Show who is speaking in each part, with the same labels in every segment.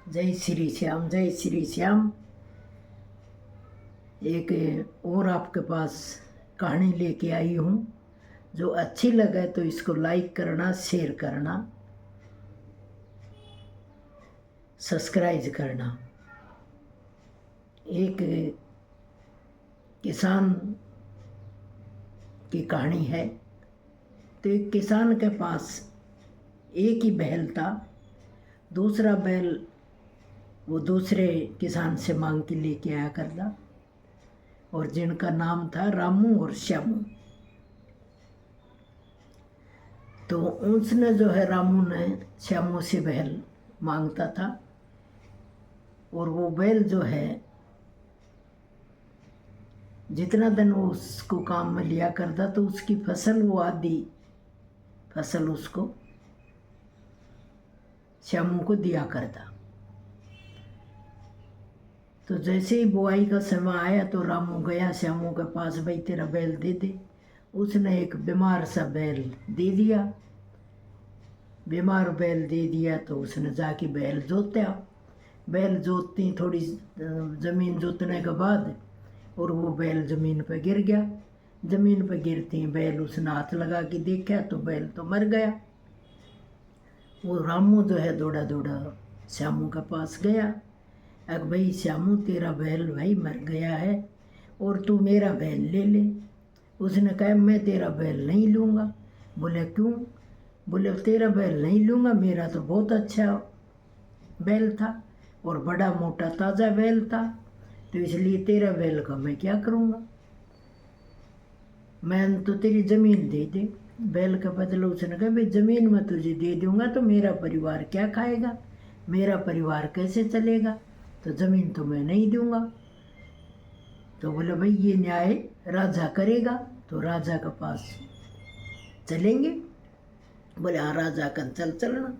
Speaker 1: जय श्री श्याम, जय श्री श्याम। एक और आपके पास कहानी लेके आई हूँ। जो अच्छी लगे तो इसको लाइक करना, शेयर करना, सब्सक्राइब करना। एक किसान की कहानी है। तो एक किसान के पास एक ही बैल था। दूसरा बैल वो दूसरे किसान से मांग के लेके आया करता, और जिनका नाम था रामू और श्यामू। तो उसने जो है, रामू ने श्यामू से बैल मांगता था, और वो बैल जो है जितना दिन वो उसको काम में लिया करता, तो उसकी फसल, वो आधी फसल उसको श्यामू को दिया करता। तो जैसे ही बुआई का समय आया तो रामू गया श्यामू के पास, भाई तेरा बैल दे दे। उसने एक बीमार सा बैल दे दिया। बीमार बैल दे दिया तो उसने जाके बैल जोता। बैल जोतती थोड़ी ज़मीन जोतने के बाद, और वो बैल ज़मीन पर गिर गया। ज़मीन पर गिरते ही बैल उसने हाथ लगा के देखा तो बैल तो मर गया। वो रामू जो है दौड़ा दौड़ा श्यामू के पास गया। अब भाई श्यामू, तेरा बैल भाई मर गया है और तू मेरा बैल ले ले। उसने कहा मैं तेरा बैल नहीं लूँगा। बोले क्यों? बोले तेरा बैल नहीं लूँगा, मेरा तो बहुत अच्छा बैल था और बड़ा मोटा ताज़ा बैल था, तो इसलिए तेरा बैल का मैं क्या करूँगा। मैं तो तेरी ज़मीन दे दे। बैल का बदला उसने कहा भाई ज़मीन मैं तुझे दे दूँगा तो मेरा परिवार क्या खाएगा, मेरा परिवार कैसे चलेगा, तो ज़मीन तो मैं नहीं दूँगा। तो बोले भाई ये न्याय राजा करेगा, तो राजा के पास चलेंगे। बोले हाँ राजा का चलना।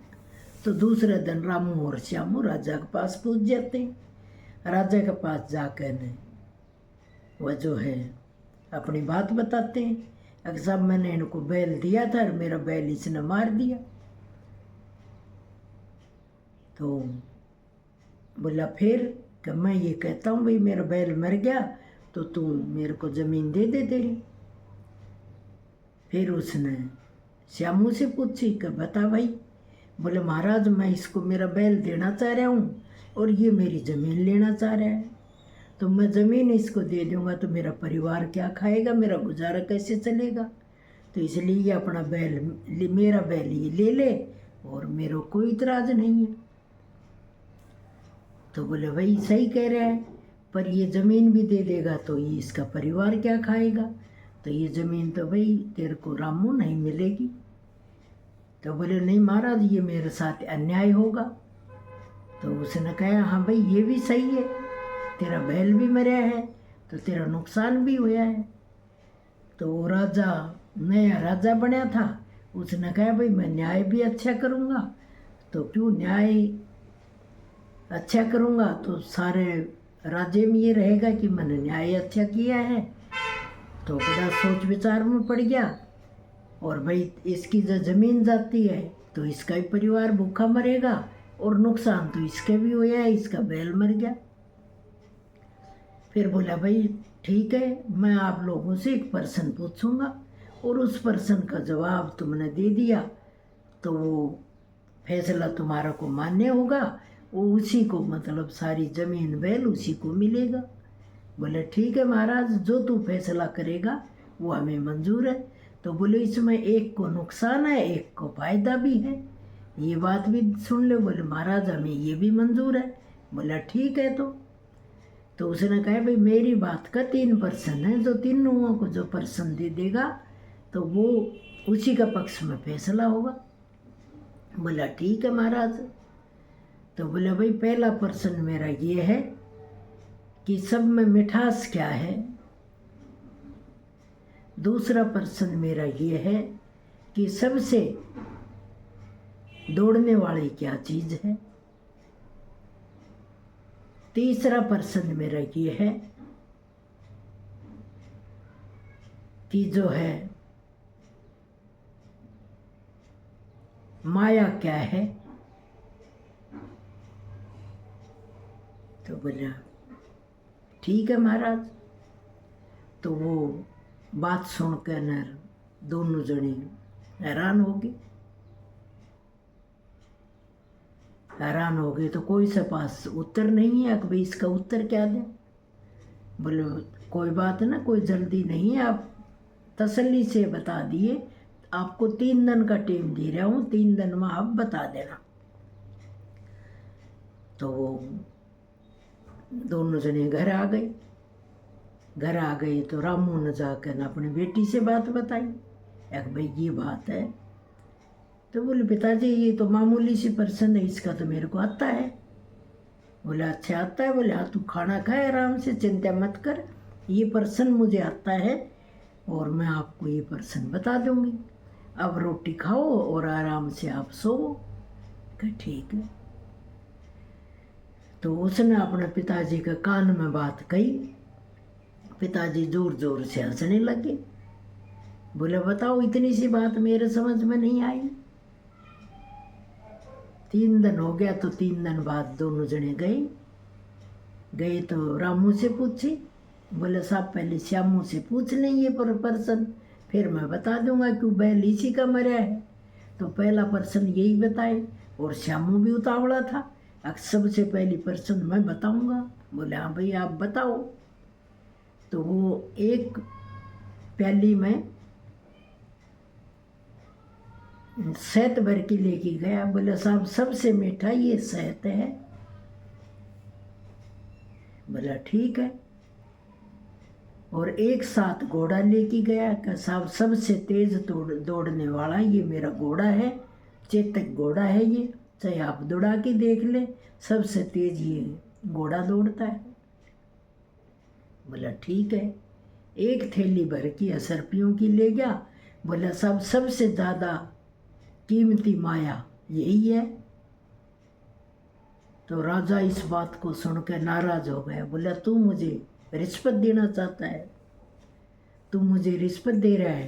Speaker 1: तो दूसरे दिन रामू और श्यामू राजा के पास पहुँच जाते हैं। राजा के पास जाकर ने वह जो है अपनी बात बताते हैं। अगर साहब मैंने इनको बैल दिया था और मेरा बैल इसने मार दिया। तो बोला फिर कि मैं ये कहता हूँ भाई मेरा बैल मर गया तो तू मेरे को ज़मीन दे दे तेरी। फिर उसने श्यामू से पूछी कि बता भाई। बोले महाराज मैं इसको मेरा बैल देना चाह रहा हूँ और ये मेरी ज़मीन लेना चाह रहा है, तो मैं ज़मीन इसको दे दूँगा तो मेरा परिवार क्या खाएगा, मेरा गुजारा कैसे चलेगा, तो इसलिए ये अपना बैल, मेरा बैल ये ले ले और मेरा कोई इतराज़ नहीं है। तो बोले भाई सही कह रहा है, पर ये ज़मीन भी दे देगा तो ये इसका परिवार क्या खाएगा, तो ये ज़मीन तो भाई तेरे को रामू नहीं मिलेगी। तो बोले नहीं महाराज ये मेरे साथ अन्याय होगा। तो उसने कहा हाँ भाई ये भी सही है, तेरा बैल भी मरा है तो तेरा नुकसान भी हुआ है। तो राजा नया राजा बना था, उसने कहा भाई मैं न्याय भी अच्छा करूँगा। तो क्यों न्याय अच्छा करूँगा तो सारे राज्य में ये रहेगा कि मैंने न्याय अच्छा किया है। तो बड़ा सोच विचार में पड़ गया, और भाई इसकी जो ज़मीन जाती है तो इसका भी परिवार भूखा मरेगा और नुकसान तो इसके भी हुआ है, इसका बैल मर गया। फिर बोला भाई ठीक है, मैं आप लोगों से एक प्रश्न पूछूंगा और उस प्रश्न का जवाब तुमने दे दिया तो वो फैसला तुम्हारा को मान्य होगा, वो उसी को मतलब सारी ज़मीन बैल उसी को मिलेगा। बोले ठीक है महाराज, जो तू फैसला करेगा वो हमें मंजूर है। तो बोले इसमें एक को नुकसान है एक को फायदा भी है, ये बात भी सुन ले। बोले महाराज हमें ये भी मंजूर है। बोला ठीक है। तो उसने कहा भाई मेरी बात का 3% है, जो तीनों को जो पर्सन दे देगा तो वो उसी का पक्ष में फैसला होगा। बोला ठीक है महाराज। तो बोला भाई पहला पर्सन मेरा ये है कि सब में मिठास क्या है। दूसरा पर्सन मेरा ये है कि सबसे दौड़ने वाली क्या चीज़ है। तीसरा पर्सन मेरा ये है कि जो है माया क्या है। तो बोला ठीक है महाराज। तो वो बात सुनकर न दोनों जने हैरान हो गए। हैरान हो गए तो कोई से पास उत्तर नहीं है कि भाई इसका उत्तर क्या दें। बोले कोई बात ना, कोई जल्दी नहीं है, आप तसल्ली से बता दिए, आपको 3 दिन का टाइम दे रहा हूँ, 3 दिन में आप बता देना। तो वो दोनों जने घर आ गए। घर आ गए तो रामू ने जाकर अपनी बेटी से बात बताई, एक भाई ये बात है। तो बोले पिताजी ये तो मामूली सी पर्सन है, इसका तो मेरे को आता है। बोले अच्छा आता है? बोले हाँ, तू खाना खाए आराम से, चिंता मत कर, ये पर्सन मुझे आता है और मैं आपको ये पर्सन बता दूंगी। अब रोटी खाओ और आराम से आप सो। कहा ठीक है। तो उसने अपने पिताजी के कान में बात कही। पिताजी जोर जोर से हंसने लगे। बोले बताओ, इतनी सी बात मेरे समझ में नहीं आई। 3 दिन हो गया तो 3 दिन बाद दोनों जने गए तो रामू से पूछी। बोले साहब पहले श्यामू से पूछ लें ये पर्सन, फिर मैं बता दूंगा क्यों बैल इसी का मरा है। तो पहला पर्सन यही बताए और श्यामू भी उतावला था, अब सबसे पहली पर्सन मैं बताऊंगा। बोले हाँ भाई आप बताओ। तो वो एक प्याली में शहद भर के लेके गया। बोले साहब सबसे मीठा ये शहद है। बोला ठीक है। और एक साथ घोड़ा लेके गया कि साहब सबसे तेज दौड़ने वाला ये मेरा घोड़ा है, चेतक घोड़ा है ये, चाहे आप दौड़ा के देख ले, सबसे तेज ये घोड़ा दौड़ता है। बोला ठीक है। एक थैली भर की असरपियों की ले गया। बोला साहब सबसे ज़्यादा कीमती माया यही है। तो राजा इस बात को सुनकर नाराज हो गया। बोला तू मुझे रिश्वत देना चाहता है, तू मुझे रिश्वत दे रहा है,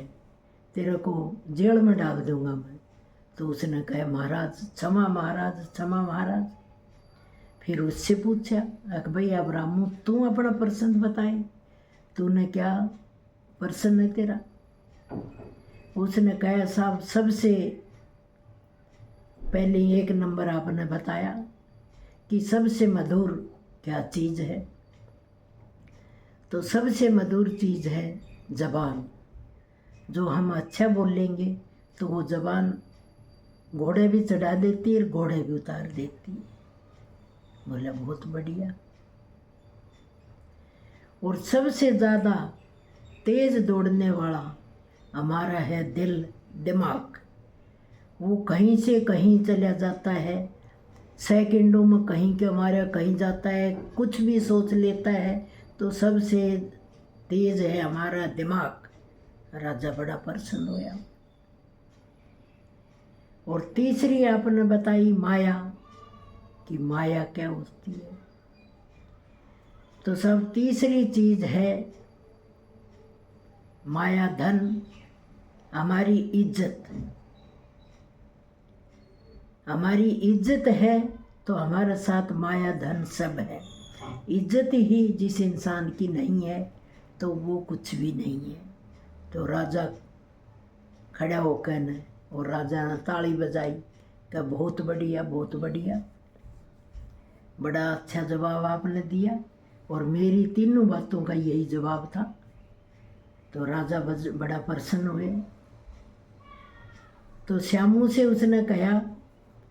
Speaker 1: तेरे को जेल में डाल दूंगा मैं। तो उसने कहा महाराज क्षमा महाराज, क्षमा महाराज। फिर उससे पूछा कि भाई अब रामू तू अपना प्रश्न बताए, तूने क्या प्रश्न है तेरा। उसने कहा साहब सबसे पहले 1 नंबर आपने बताया कि सबसे मधुर क्या चीज़ है। तो सबसे मधुर चीज़ है ज़बान। जो हम अच्छा बोलेंगे तो वो ज़बान घोड़े भी चढ़ा देती है और घोड़े भी उतार देती है। बोला बहुत बढ़िया। और सबसे ज़्यादा तेज दौड़ने वाला हमारा है दिल, दिमाग। वो कहीं से कहीं चला जाता है, सेकंडों में कहीं के हमारा कहीं जाता है, कुछ भी सोच लेता है। तो सबसे तेज है हमारा दिमाग। राजा बड़ा प्रसन्न हुआ। और तीसरी आपने बताई माया, कि माया क्या होती है। तो सब तीसरी चीज है माया धन, हमारी इज्जत। हमारी इज्जत है तो हमारे साथ माया धन सब है। इज्जत ही जिस इंसान की नहीं है तो वो कुछ भी नहीं है। तो राजा खड़ा होकर न और राजा ने ताली बजाई कि बहुत बढ़िया, बहुत बढ़िया, बड़ा अच्छा जवाब आपने दिया। और मेरी तीनों बातों का यही जवाब था। तो राजा बड़ा प्रसन्न हुए। तो श्यामू से उसने कहा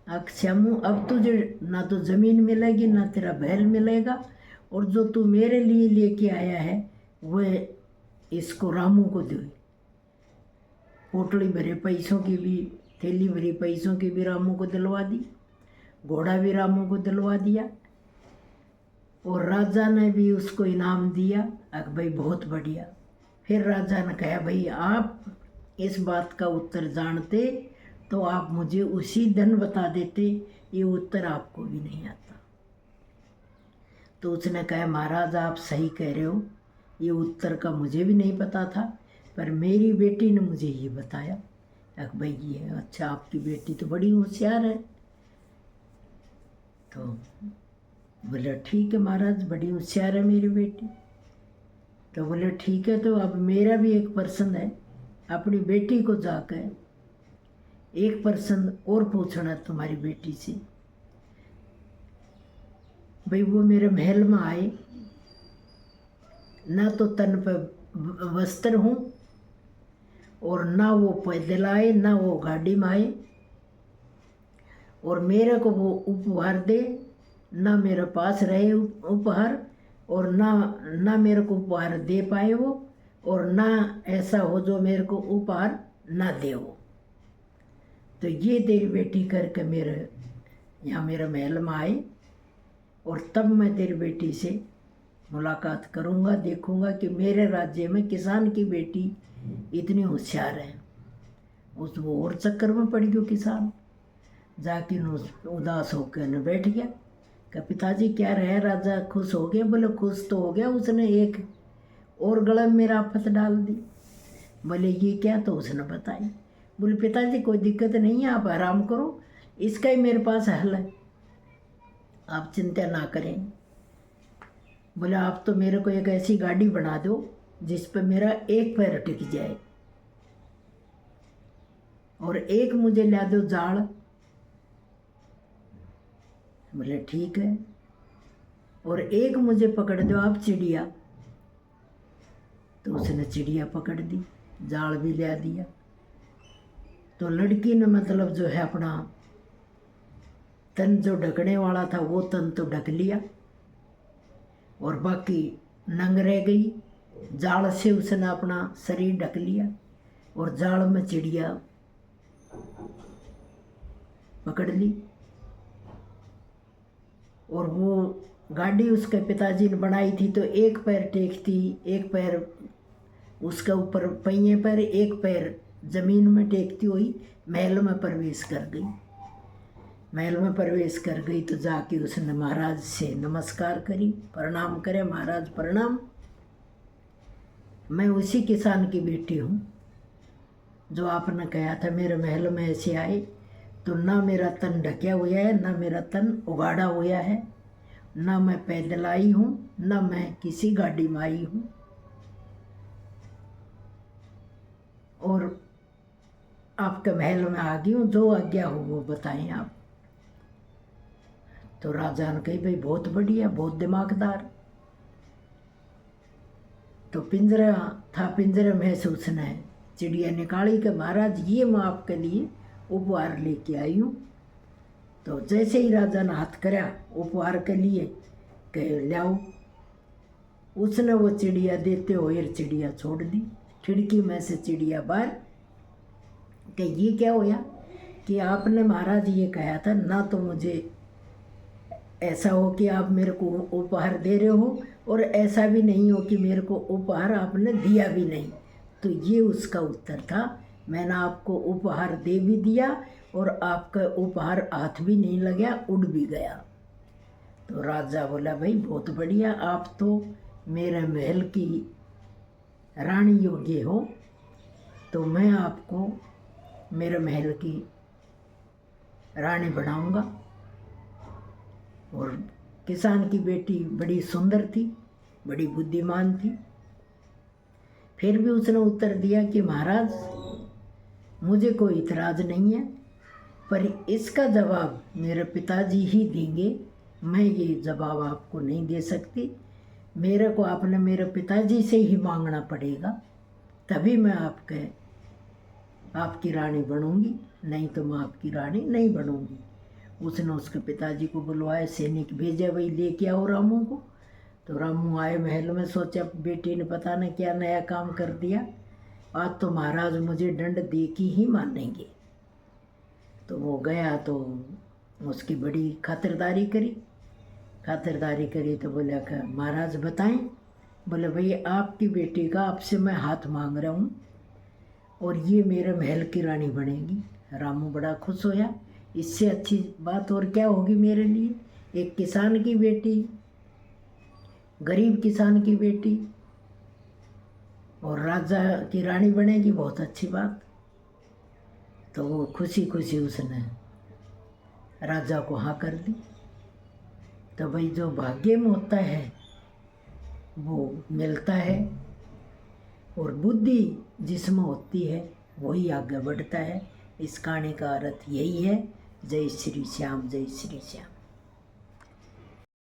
Speaker 1: अब श्यामू अब तुझे ना तो ज़मीन मिलेगी ना तेरा बैल मिलेगा, और जो तू मेरे लिए लेके आया है वह इसको रामू को दे। पोटली भरे पैसों की भी, थैली भरी पैसों की भी रामू को दिलवा दी, घोड़ा भी रामू को दिलवा दिया। और राजा ने भी उसको इनाम दिया। अक भाई बहुत बढ़िया। फिर राजा ने कहा भाई आप इस बात का उत्तर जानते तो आप मुझे उसी दिन बता देते, ये उत्तर आपको भी नहीं आता। तो उसने कहा महाराज आप सही कह रहे हो, ये उत्तर का मुझे भी नहीं पता था, पर मेरी बेटी ने मुझे ये बताया। अक भाई ये अच्छा, आपकी बेटी तो बड़ी होशियार है। तो बोला ठीक है महाराज, बड़ी होशियार है मेरी बेटी। तो बोले ठीक है, तो अब मेरा भी एक प्रश्न है, अपनी बेटी को जाकर एक प्रश्न और पूछना तुम्हारी बेटी से। भाई वो मेरे महल में आए, ना तो तन पर वस्त्र हूँ और ना वो पैदल आए, ना वो गाड़ी में आए, और मेरे को वो उपहार दे, ना मेरे पास रहे उपहार, और ना मेरे को उपहार दे पाए वो, और ना ऐसा हो जो मेरे को उपहार ना दे वो। तो ये तेरी बेटी करके मेरे यहाँ मेरे महल में आए, और तब मैं तेरी बेटी से मुलाकात करूँगा, देखूँगा कि मेरे राज्य में किसान की बेटी इतनी होशियार है। उस वो और चक्कर में पड़ गयो किसान, जाके उदास होकर न बैठ गया। कि पिताजी क्या रहे, राजा खुश हो गया? बोले खुश तो हो गया, उसने एक और गले में मेरा आफत डाल दी। बोले ये क्या? तो उसने बताई। बोले पिताजी कोई दिक्कत नहीं है, आप आराम करो, इसका ही मेरे पास हल है, आप चिंता ना करें। बोले आप तो मेरे को एक ऐसी गाड़ी बना दो जिस पर मेरा एक पैर टिक जाए, और एक मुझे ला दो जाल। बोले ठीक है, और एक मुझे पकड़ दो आप चिड़िया। तो उसने चिड़िया पकड़ दी, जाल भी ला दिया। तो लड़की ने मतलब जो है अपना तन जो ढकने वाला था वो तन तो ढक लिया, और बाकी नंग रह गई। जाल से उसने अपना शरीर ढक लिया, और जाल में चिड़िया पकड़ ली। और वो गाड़ी उसके पिताजी ने बनाई थी, तो एक पैर टेकती, एक पैर उसके ऊपर पहिए पर, एक पैर जमीन में टेकती हुई महल में प्रवेश कर गई। महल में प्रवेश कर गई तो जाके उसने महाराज से नमस्कार करी, प्रणाम करे। महाराज प्रणाम, मैं उसी किसान की बेटी हूँ जो आपने कहा था मेरे महल में ऐसे आए। तो ना मेरा तन ढकिया हुआ है, ना मेरा तन उगाड़ा हुआ है, ना मैं पैदल आई हूँ, ना मैं किसी गाड़ी में आई हूँ, और आपके महल में आ गई हूँ, जो आज्ञा हो वो बताएं आप। तो राजा ने कही भाई बहुत बढ़िया, बहुत दिमागदार। तो पिंजरा था, पिंजरे में से उसने चिड़िया निकाली कि महाराज ये मैं आपके लिए उपहार लेके आई हूँ। तो जैसे ही राजा ने हाथ कराया उपहार के लिए कह लाओ, उसने वो चिड़िया देते हुए चिड़िया छोड़ दी, खिड़की में से चिड़िया बाहर। कि ये क्या होया कि आपने महाराज ये कहा था ना, तो मुझे ऐसा हो कि आप मेरे को उपहार दे रहे हो, और ऐसा भी नहीं हो कि मेरे को उपहार आपने दिया भी नहीं। तो ये उसका उत्तर था, मैंने आपको उपहार दे भी दिया और आपका उपहार हाथ भी नहीं लगा, उड़ भी गया। तो राजा बोला भाई बहुत बढ़िया, आप तो मेरे महल की रानी योग्य हो, तो मैं आपको मेरे महल की रानी बनाऊंगा। और किसान की बेटी बड़ी सुंदर थी, बड़ी बुद्धिमान थी। फिर भी उसने उत्तर दिया कि महाराज मुझे कोई इतराज़ नहीं है, पर इसका जवाब मेरे पिताजी ही देंगे, मैं ये जवाब आपको नहीं दे सकती। मेरे को आपने मेरे पिताजी से ही मांगना पड़ेगा, तभी मैं आपकी रानी बनूंगी, नहीं तो मैं आपकी रानी नहीं बनूंगी। उसने उसके पिताजी को बुलवाया, सैनिक भेजा, वही लेके आओ रामू को। तो रामू आए महल में, सोचा बेटी ने पता नहीं क्या नया काम कर दिया, आज तो महाराज मुझे दंड दे के ही मानेंगे। तो वो गया तो उसकी बड़ी खातिरदारी करी। तो बोला कि महाराज बताएं। बोले भाई आपकी बेटी का आपसे मैं हाथ मांग रहा हूँ, और ये मेरे महल की रानी बनेगी। रामू बड़ा खुश होया, इससे अच्छी बात और क्या होगी मेरे लिए, एक किसान की बेटी, गरीब किसान की बेटी और राजा की रानी बनेगी, बहुत अच्छी बात। तो वो खुशी खुशी उसने राजा को हाँ कर दी। तो भाई जो भाग्य में होता है वो मिलता है, और बुद्धि जिसमें होती है वही आगे बढ़ता है। इस कहानी का अर्थ यही है। जय श्री श्याम, जय श्री श्याम।